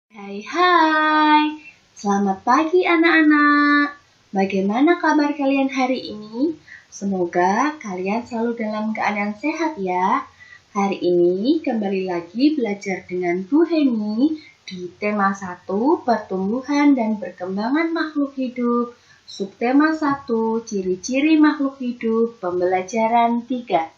Hai, selamat pagi anak-anak. Bagaimana kabar kalian hari ini? Semoga kalian selalu dalam keadaan sehat ya. Hari ini kembali lagi belajar dengan Bu Heni di tema 1 pertumbuhan dan perkembangan makhluk hidup. Subtema 1 ciri-ciri makhluk hidup pembelajaran 3.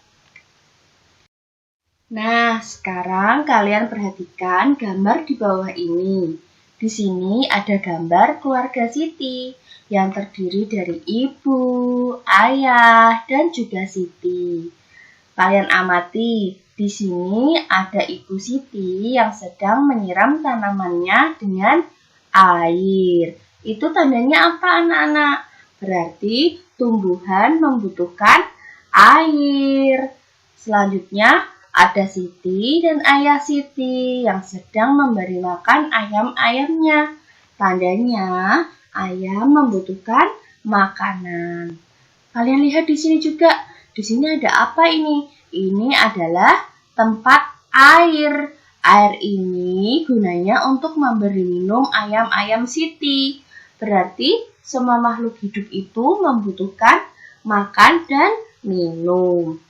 Nah, sekarang kalian perhatikan gambar di bawah ini. Di sini ada gambar keluarga Siti yang terdiri dari ibu, ayah, dan juga Siti. Kalian amati, di sini ada ibu Siti yang sedang menyiram tanamannya dengan air. Itu tandanya apa, anak-anak? Berarti tumbuhan membutuhkan air. Selanjutnya, ada Siti dan ayah Siti yang sedang memberi makan ayam-ayamnya. Tandanya ayam membutuhkan makanan. Kalian lihat di sini juga. Di sini ada apa ini? Ini adalah tempat air. Air ini gunanya untuk memberi minum ayam-ayam Siti. Berarti semua makhluk hidup itu membutuhkan makan dan minum.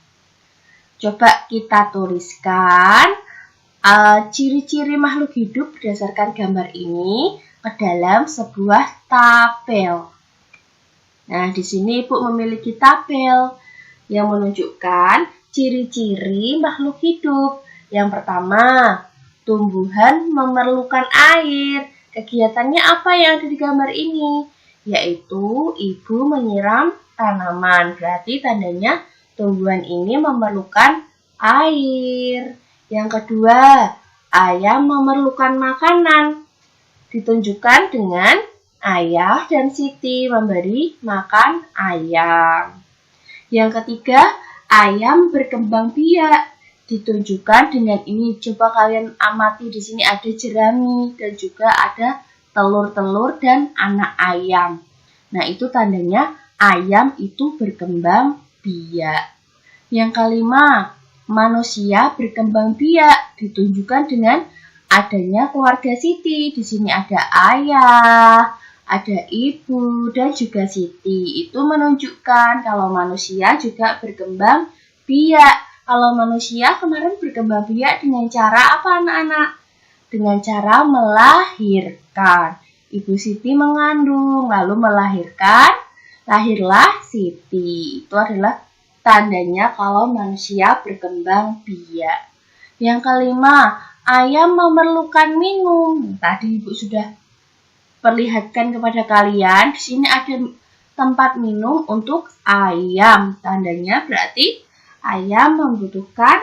Coba kita tuliskan ciri-ciri makhluk hidup berdasarkan gambar ini ke dalam sebuah tabel. Nah, di sini Ibu memiliki tabel yang menunjukkan ciri-ciri makhluk hidup. Yang pertama, tumbuhan memerlukan air. Kegiatannya apa yang ada di gambar ini? Yaitu ibu menyiram tanaman. Berarti tandanya tumbuhan ini memerlukan air. Yang kedua, ayam memerlukan makanan. Ditunjukkan dengan ayah dan Siti memberi makan ayam. Yang ketiga, ayam berkembang biak. Ditunjukkan dengan ini. Coba kalian amati, di sini ada jerami dan juga ada telur-telur dan anak ayam. Nah, itu tandanya ayam itu berkembang biak. Yang kelima, manusia berkembang biak. Ditunjukkan dengan adanya keluarga Siti. Di sini ada ayah, ada ibu, dan juga Siti. Itu menunjukkan kalau manusia juga berkembang biak. Kalau manusia kemarin berkembang biak dengan cara apa, anak-anak? Dengan cara melahirkan. Ibu Siti mengandung, lalu melahirkan. Lahirlah Siti. Itu adalah tandanya kalau manusia berkembang biak. Yang kelima, ayam memerlukan minum. Tadi Ibu sudah perlihatkan kepada kalian. Di sini ada tempat minum untuk ayam. Tandanya berarti ayam membutuhkan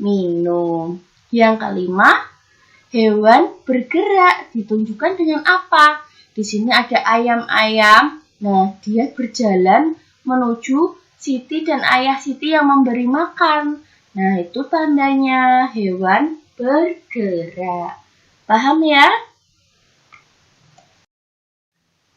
minum. Yang kelima, hewan bergerak. Ditunjukkan dengan apa? Di sini ada ayam-ayam. Nah, dia berjalan menuju Siti dan ayah Siti yang memberi makan. Nah, itu tandanya hewan bergerak. Paham ya?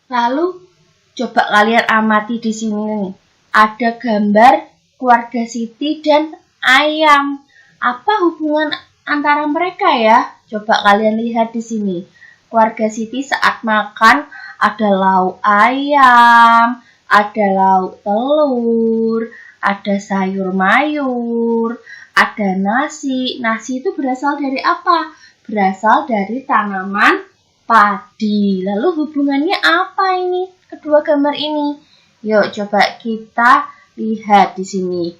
Lalu, coba kalian amati di sini. Ada gambar keluarga Siti dan ayam. Apa hubungan antara mereka ya? Coba kalian lihat di sini. Keluarga Siti saat makan ada lauk ayam, ada lauk telur, ada sayur mayur, ada nasi. Nasi itu berasal dari apa? Berasal dari tanaman padi. Lalu hubungannya apa ini? Kedua gambar ini. Yuk coba kita lihat di sini.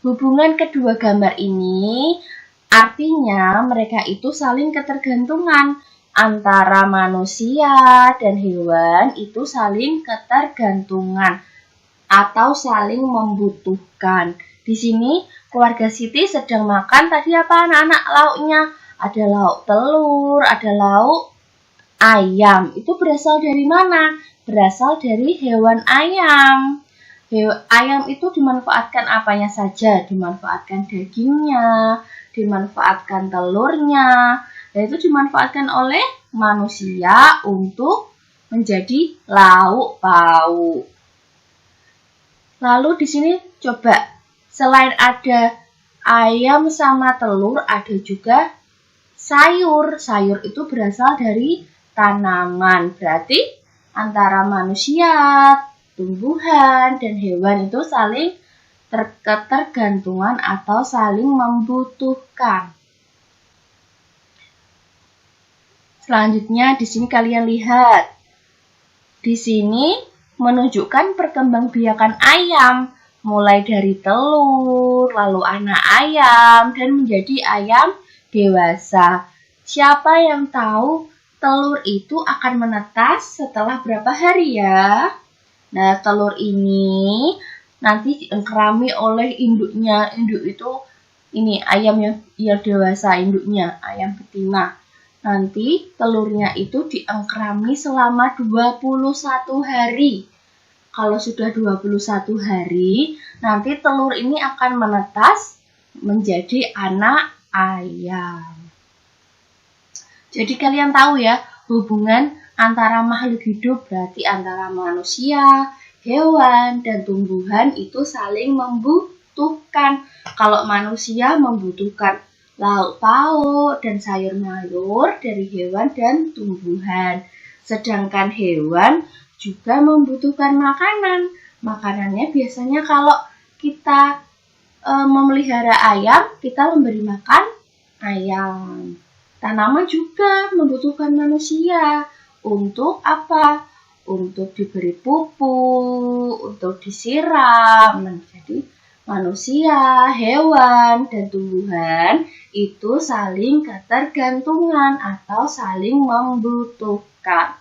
Hubungan kedua gambar ini artinya mereka itu saling ketergantungan. Antara manusia dan hewan itu saling ketergantungan atau saling membutuhkan. Di sini keluarga Siti sedang makan tadi apa anak-anak lauknya? Ada lauk telur, ada lauk ayam. Itu berasal dari mana? Berasal dari hewan ayam. Ayam itu dimanfaatkan apanya saja? Dimanfaatkan dagingnya, dimanfaatkan telurnya. Dan itu dimanfaatkan oleh manusia untuk menjadi lauk pauk. Lalu di sini coba selain ada ayam sama telur, ada juga sayur. Sayur itu berasal dari tanaman. Berarti antara manusia, tumbuhan, dan hewan itu saling ketergantungan atau saling membutuhkan. Selanjutnya di sini kalian lihat. Di sini menunjukkan perkembangbiakan ayam, mulai dari telur, lalu anak ayam, dan menjadi ayam dewasa. Siapa yang tahu telur itu akan menetas setelah berapa hari ya? Nah, telur ini nanti diengkerami oleh induknya. Induk itu ini ayam yang dewasa, induknya ayam betina. Nanti telurnya itu diengkerami selama 21 hari. Kalau sudah 21 hari, nanti telur ini akan menetas menjadi anak ayam. Jadi kalian tahu ya, hubungan antara makhluk hidup berarti antara manusia, hewan, dan tumbuhan itu saling membutuhkan. Kalau manusia membutuhkan lauk pauk dan sayur mayur dari hewan dan tumbuhan. Sedangkan hewan juga membutuhkan makanan. Makanannya biasanya kalau kita memelihara ayam, kita memberi makan ayam. Tanaman juga membutuhkan manusia. Untuk apa? Untuk diberi pupuk, untuk disiram. Jadi manusia, hewan, dan tumbuhan itu saling ketergantungan atau saling membutuhkan.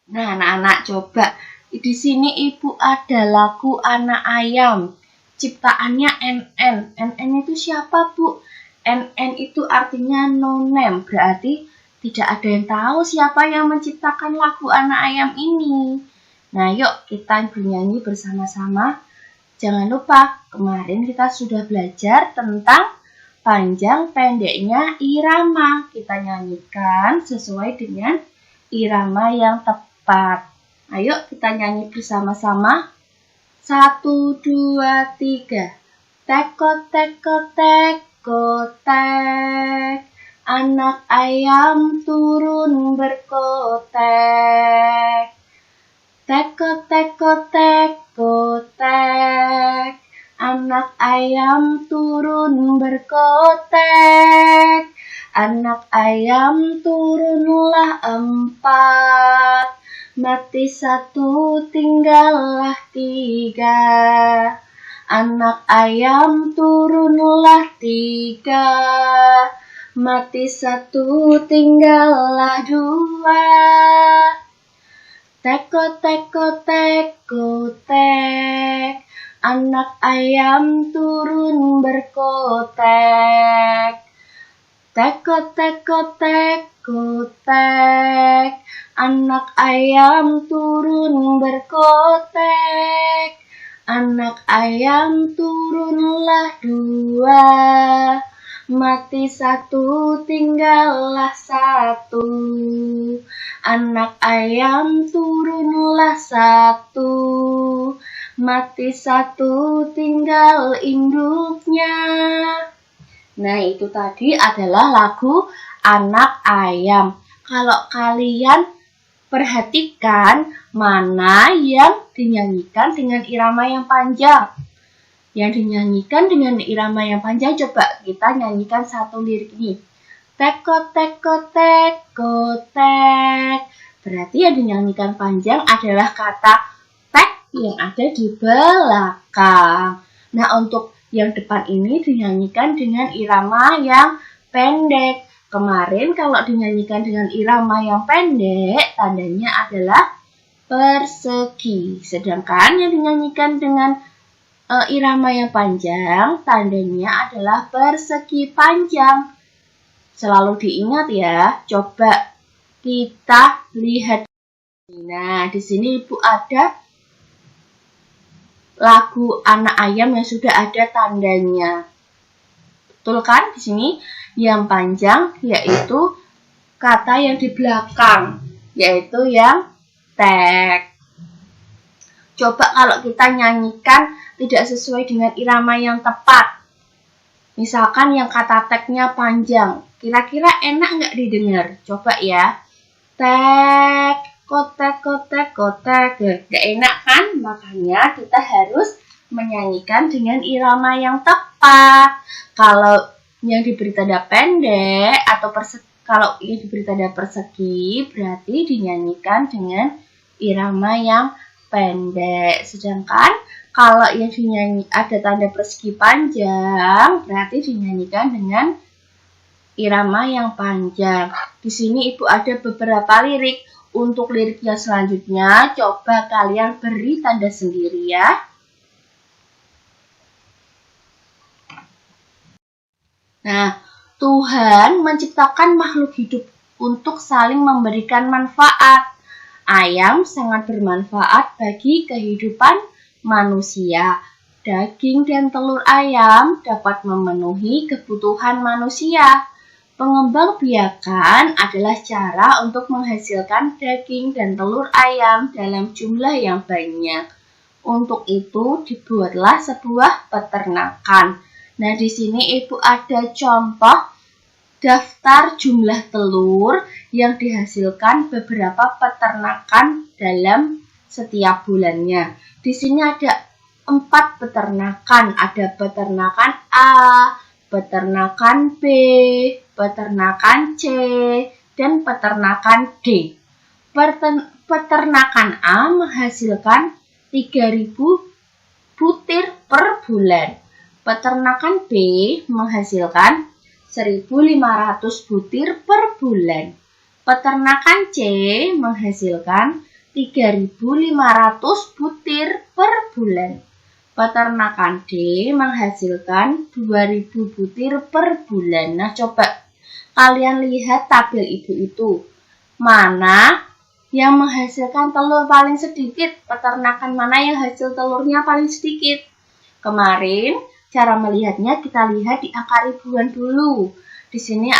Nah, anak-anak coba. Di sini ibu ada lagu anak ayam. Ciptaannya NN. NN itu siapa, Bu? NN itu artinya no name. Berarti tidak ada yang tahu siapa yang menciptakan lagu anak ayam ini. Nah, yuk kita bernyanyi bersama-sama. Jangan lupa, kemarin kita sudah belajar tentang panjang pendeknya irama. Kita nyanyikan sesuai dengan irama yang tepat. Ayo kita nyanyi bersama-sama. 1, 2, 3. Teko, teko, teko, tek. Anak ayam turun berkotek. Teko, teko, teko, tek. Anak ayam turun berkotek. Anak ayam turunlah 4. Mati 1, tinggallah 3. Anak ayam turunlah 3. Mati 1, tinggallah 2. Teko, teko, teko, tek. Anak ayam turun berkotek. Teko, teko, teko, tek. Anak ayam turun berkotek. Anak ayam turunlah 2. Mati 1, tinggallah 1. Anak ayam turunlah 1. Mati 1, tinggal induknya. Nah, itu tadi adalah lagu anak ayam. Kalau kalian perhatikan mana yang dinyanyikan dengan irama yang panjang. Yang dinyanyikan dengan irama yang panjang, coba kita nyanyikan satu lirik ini. Teko, teko, teko, tek. Berarti yang dinyanyikan panjang adalah kata tek yang ada di belakang. Nah, untuk yang depan ini dinyanyikan dengan irama yang pendek. Kemarin kalau dinyanyikan dengan irama yang pendek, tandanya adalah persegi. Sedangkan yang dinyanyikan dengan irama yang panjang, tandanya adalah persegi panjang. Selalu diingat ya. Coba kita lihat. Nah, di sini Ibu ada lagu anak ayam yang sudah ada tandanya. Betul kan? Di sini yang panjang yaitu kata yang di belakang, yaitu yang tek. Coba kalau kita nyanyikan tidak sesuai dengan irama yang tepat. Misalkan yang kata tagnya panjang, kira-kira enak nggak didengar? Coba ya. Tag, kotek, kotek, kotek. Nggak enak kan? Makanya kita harus menyanyikan dengan irama yang tepat. Kalau yang diberi tanda pendek atau kalau yang diberi tanda persegi, berarti dinyanyikan dengan irama yang pendek. Sedangkan kalau yang dinyanyi ada tanda persegi panjang, berarti dinyanyikan dengan irama yang panjang. Di sini Ibu ada beberapa lirik. Untuk liriknya selanjutnya, coba kalian beri tanda sendiri ya. Nah, Tuhan menciptakan makhluk hidup untuk saling memberikan manfaat. Ayam sangat bermanfaat bagi kehidupan manusia. Daging dan telur ayam dapat memenuhi kebutuhan manusia. Pengembang biakan adalah cara untuk menghasilkan daging dan telur ayam dalam jumlah yang banyak. Untuk itu dibuatlah sebuah peternakan. Nah, di sini Ibu ada contoh daftar jumlah telur yang dihasilkan beberapa peternakan dalam setiap bulannya. Di sini ada 4 peternakan. Ada peternakan A, peternakan B, peternakan C, dan peternakan D. Peternakan A menghasilkan 3.000 butir per bulan. Peternakan B menghasilkan 1.500 butir per bulan. Peternakan C menghasilkan 3.500 butir per bulan. Peternakan D menghasilkan 2.000 butir per bulan. Nah, coba kalian lihat tabel itu. Mana yang menghasilkan telur paling sedikit? Peternakan mana yang hasil telurnya paling sedikit? Kemarin, cara melihatnya kita lihat di angka ribuan dulu. Di sini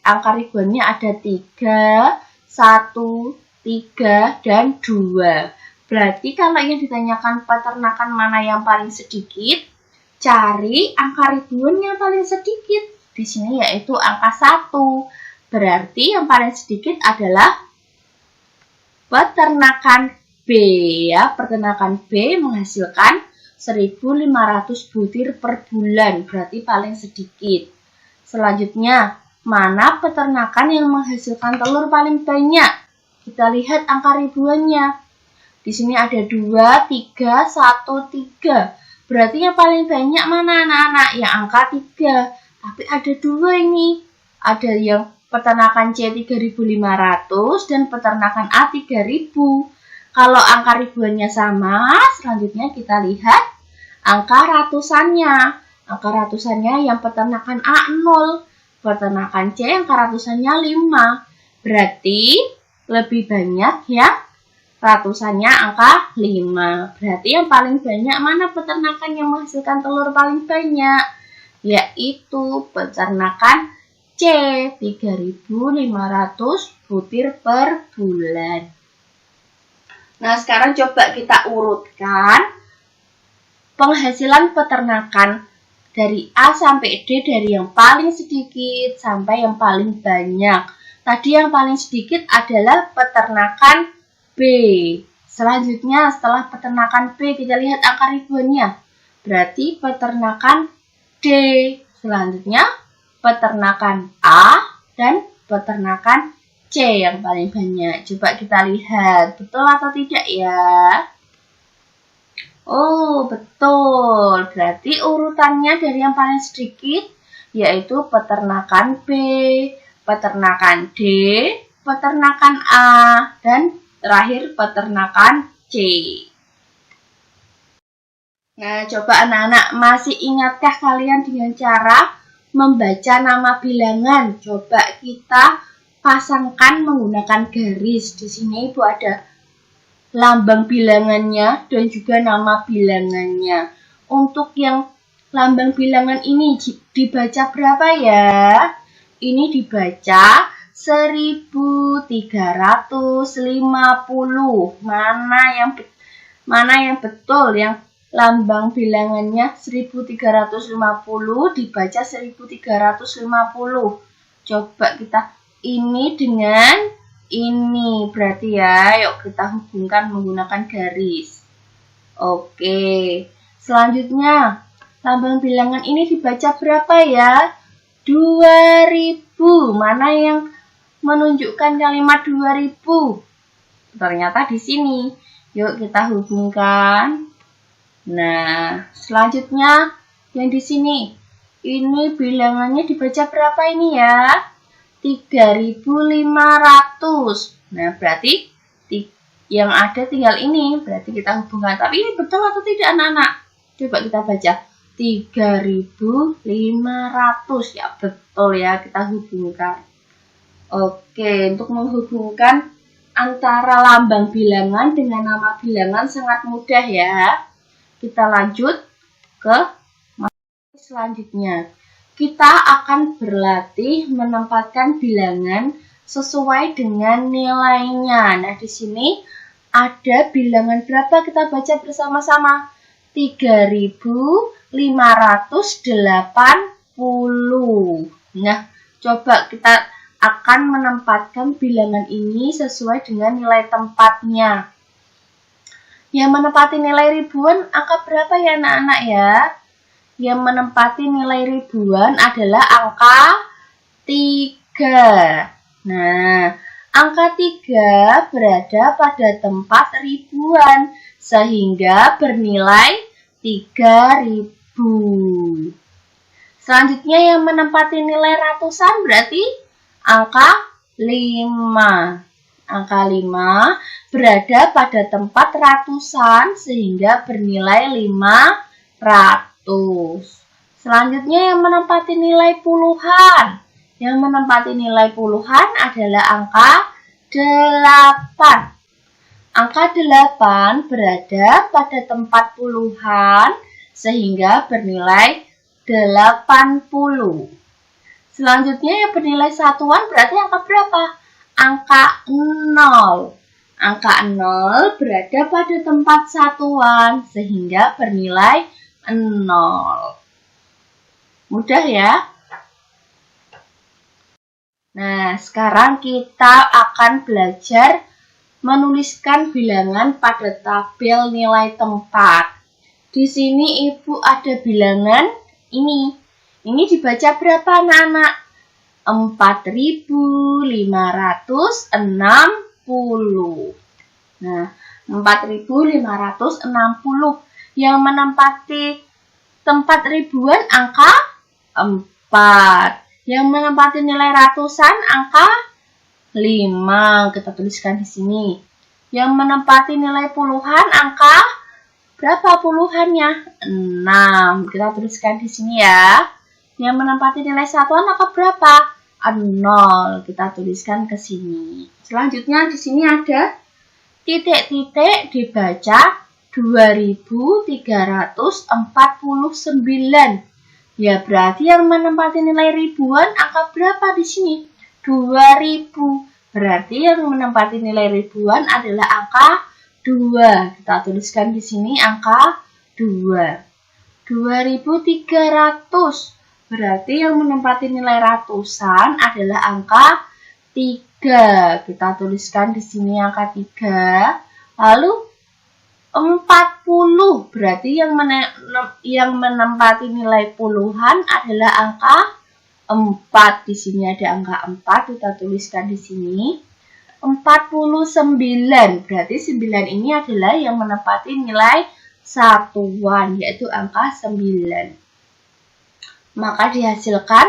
angka ribuannya ada 3, 1, 3, dan 2. Berarti kalau yang ditanyakan peternakan mana yang paling sedikit, cari angka ribuan yang paling sedikit. Di sini yaitu angka 1. Berarti yang paling sedikit adalah peternakan B ya. Peternakan B menghasilkan 1.500 butir per bulan, berarti paling sedikit. Selanjutnya, mana peternakan yang menghasilkan telur paling banyak? Kita lihat angka ribuannya. Di sini ada 2, 3, 1, 3. Berarti yang paling banyak mana anak-anak? Yang angka 3. Tapi ada 2 ini. Ada yang peternakan C 3.500 dan peternakan A 3.000. Kalau angka ribuannya sama, selanjutnya kita lihat angka ratusannya. Angka ratusannya yang peternakan A 0. Peternakan C angka ratusannya 5. Berarti lebih banyak ya ratusannya angka 5. Berarti yang paling banyak mana peternakan yang menghasilkan telur paling banyak? Yaitu peternakan C, 3.500 butir per bulan. Nah, sekarang coba kita urutkan penghasilan peternakan dari A sampai D, dari yang paling sedikit sampai yang paling banyak. Tadi yang paling sedikit adalah peternakan B. Selanjutnya setelah peternakan B kita lihat angka ribuannya. Berarti peternakan D. Selanjutnya peternakan A dan peternakan C yang paling banyak. Coba kita lihat betul atau tidak ya. Oh, betul. Berarti urutannya dari yang paling sedikit yaitu peternakan B, peternakan D, peternakan A, dan terakhir peternakan C. Nah, coba anak-anak masih ingatkah kalian dengan cara membaca nama bilangan? Coba kita pasangkan menggunakan garis. Di sini Ibu ada lambang bilangannya dan juga nama bilangannya. Untuk yang lambang bilangan ini dibaca berapa ya? Ini dibaca 1.350. Mana yang betul? Yang lambang bilangannya 1350 dibaca 1350. Coba kita ini dengan ini berarti ya. Yuk kita hubungkan menggunakan garis. Oke. Selanjutnya, lambang bilangan ini dibaca berapa ya? 2000. Mana yang menunjukkan kalimat 2000? Ternyata di sini. Yuk kita hubungkan. Nah, selanjutnya yang di sini. Ini bilangannya dibaca berapa ini ya? 3500. Nah, berarti yang ada tinggal ini. Berarti kita hubungkan. Tapi ini betul atau tidak anak-anak? Coba kita baca. 3500. Ya, betul ya. Kita hubungkan. Oke, untuk menghubungkan antara lambang bilangan dengan nama bilangan sangat mudah ya. Kita lanjut ke materi selanjutnya. Kita akan berlatih menempatkan bilangan sesuai dengan nilainya. Nah, di sini ada bilangan berapa kita baca bersama-sama? 3580. Nah, coba kita akan menempatkan bilangan ini sesuai dengan nilai tempatnya. Yang menempati nilai ribuan angka berapa ya anak-anak ya? Yang menempati nilai ribuan adalah angka 3. Nah, angka 3 berada pada tempat ribuan sehingga bernilai 3000. Selanjutnya yang menempati nilai ratusan berarti angka 5. Angka 5 berada pada tempat ratusan sehingga bernilai 500. Selanjutnya yang menempati nilai puluhan. Yang menempati nilai puluhan adalah angka 8. Angka 8 berada pada tempat puluhan sehingga bernilai 80. Selanjutnya yang bernilai satuan berarti angka berapa? Angka 0. Angka 0 berada pada tempat satuan sehingga bernilai 0. Mudah ya? Nah, sekarang kita akan belajar menuliskan bilangan pada tabel nilai tempat. Di sini Ibu ada bilangan ini. Ini dibaca berapa anak-anak? 4560. Nah, 4560. Yang menempati tempat ribuan angka 4. Yang menempati nilai ratusan angka 5. Kita tuliskan di sini. Yang menempati nilai puluhan angka berapa puluhannya? 6. Kita tuliskan di sini ya. Yang menempati nilai satuan angka berapa? 0. Kita tuliskan ke sini. Selanjutnya di sini ada titik-titik dibaca 2349. Ya, berarti yang menempati nilai ribuan angka berapa di sini? 2000. Berarti yang menempati nilai ribuan adalah angka 2. Kita tuliskan di sini angka 2. 2300. Berarti yang menempati nilai ratusan adalah angka 3. Kita tuliskan di sini angka 3. Lalu 40. Berarti yang menempati nilai puluhan adalah angka 4. Di sini ada angka 4. Kita tuliskan di sini. 49. Berarti 9 ini adalah yang menempati nilai satuan, yaitu angka 9. Maka dihasilkan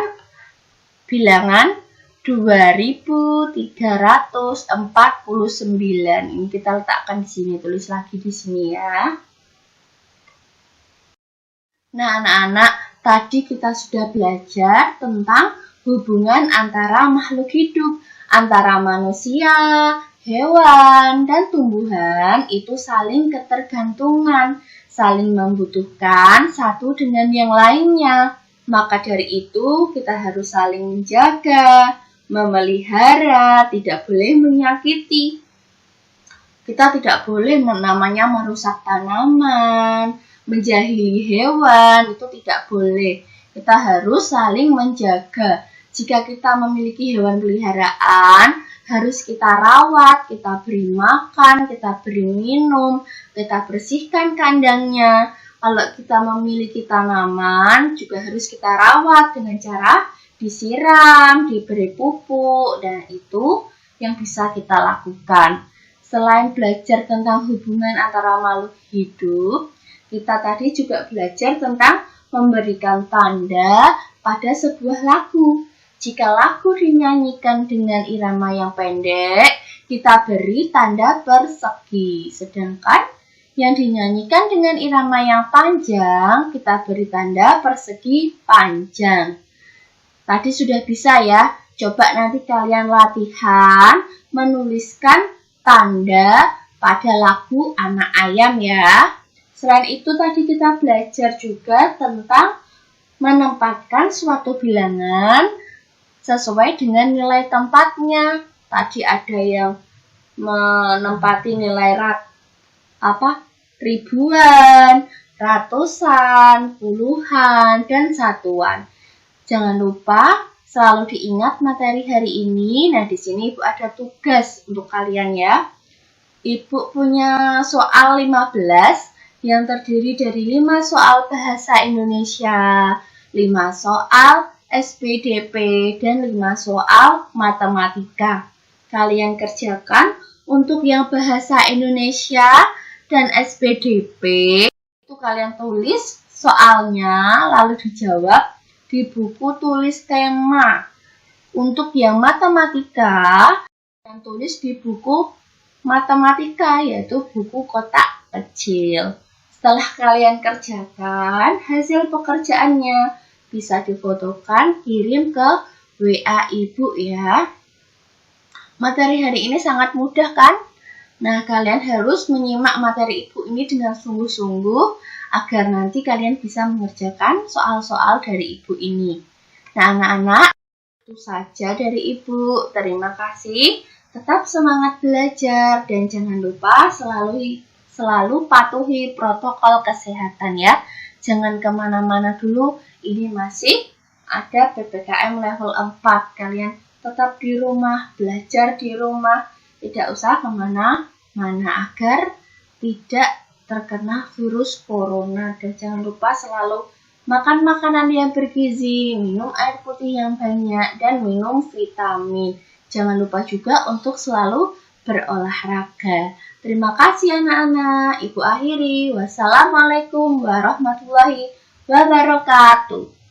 bilangan 2349. Ini kita letakkan di sini, tulis lagi di sini ya. Nah, anak-anak, tadi kita sudah belajar tentang hubungan antara makhluk hidup, antara manusia, hewan, dan tumbuhan itu saling ketergantungan, saling membutuhkan satu dengan yang lainnya. Maka dari itu kita harus saling menjaga, memelihara, tidak boleh menyakiti. Kita tidak boleh namanya merusak tanaman, menjahili hewan, itu tidak boleh. Kita harus saling menjaga. Jika kita memiliki hewan peliharaan, harus kita rawat, kita beri makan, kita beri minum, kita bersihkan kandangnya. Kalau kita memiliki tanaman, juga harus kita rawat dengan cara disiram, diberi pupuk, dan itu yang bisa kita lakukan. Selain belajar tentang hubungan antara makhluk hidup, kita tadi juga belajar tentang memberikan tanda pada sebuah lagu. Jika lagu dinyanyikan dengan irama yang pendek, kita beri tanda persegi. Sedangkan yang dinyanyikan dengan irama yang panjang, kita beri tanda persegi panjang. Tadi sudah bisa ya. Coba nanti kalian latihan menuliskan tanda pada lagu Anak Ayam ya. Selain itu tadi kita belajar juga tentang menempatkan suatu bilangan sesuai dengan nilai tempatnya. Tadi ada yang menempati nilai ribuan, ratusan, puluhan, dan satuan. Jangan lupa selalu diingat materi hari ini. Nah, di sini Ibu ada tugas untuk kalian ya. Ibu punya soal 15 yang terdiri dari 5 soal bahasa Indonesia, 5 soal SPDP, dan 5 soal matematika. Kalian kerjakan untuk yang bahasa Indonesia dan SPDP. Itu kalian tulis soalnya, lalu dijawab di buku tulis tema. Untuk yang matematika, kalian tulis di buku matematika, yaitu buku kotak kecil. Setelah kalian kerjakan, hasil pekerjaannya bisa difotokan, kirim ke WA Ibu ya. Materi hari ini sangat mudah kan? Nah, kalian harus menyimak materi Ibu ini dengan sungguh-sungguh agar nanti kalian bisa mengerjakan soal-soal dari Ibu ini. Nah, anak-anak, itu saja dari Ibu. Terima kasih. Tetap semangat belajar dan jangan lupa selalu patuhi protokol kesehatan ya. Jangan kemana-mana dulu, ini masih ada PPKM level 4. Kalian tetap di rumah, belajar di rumah, tidak usah kemana-mana agar tidak terkena virus corona. Dan jangan lupa selalu makan makanan yang bergizi, minum air putih yang banyak, dan minum vitamin. Jangan lupa juga untuk selalu berolahraga. Terima kasih anak-anak. Ibu akhiri. Wassalamualaikum warahmatullahi wabarakatuh.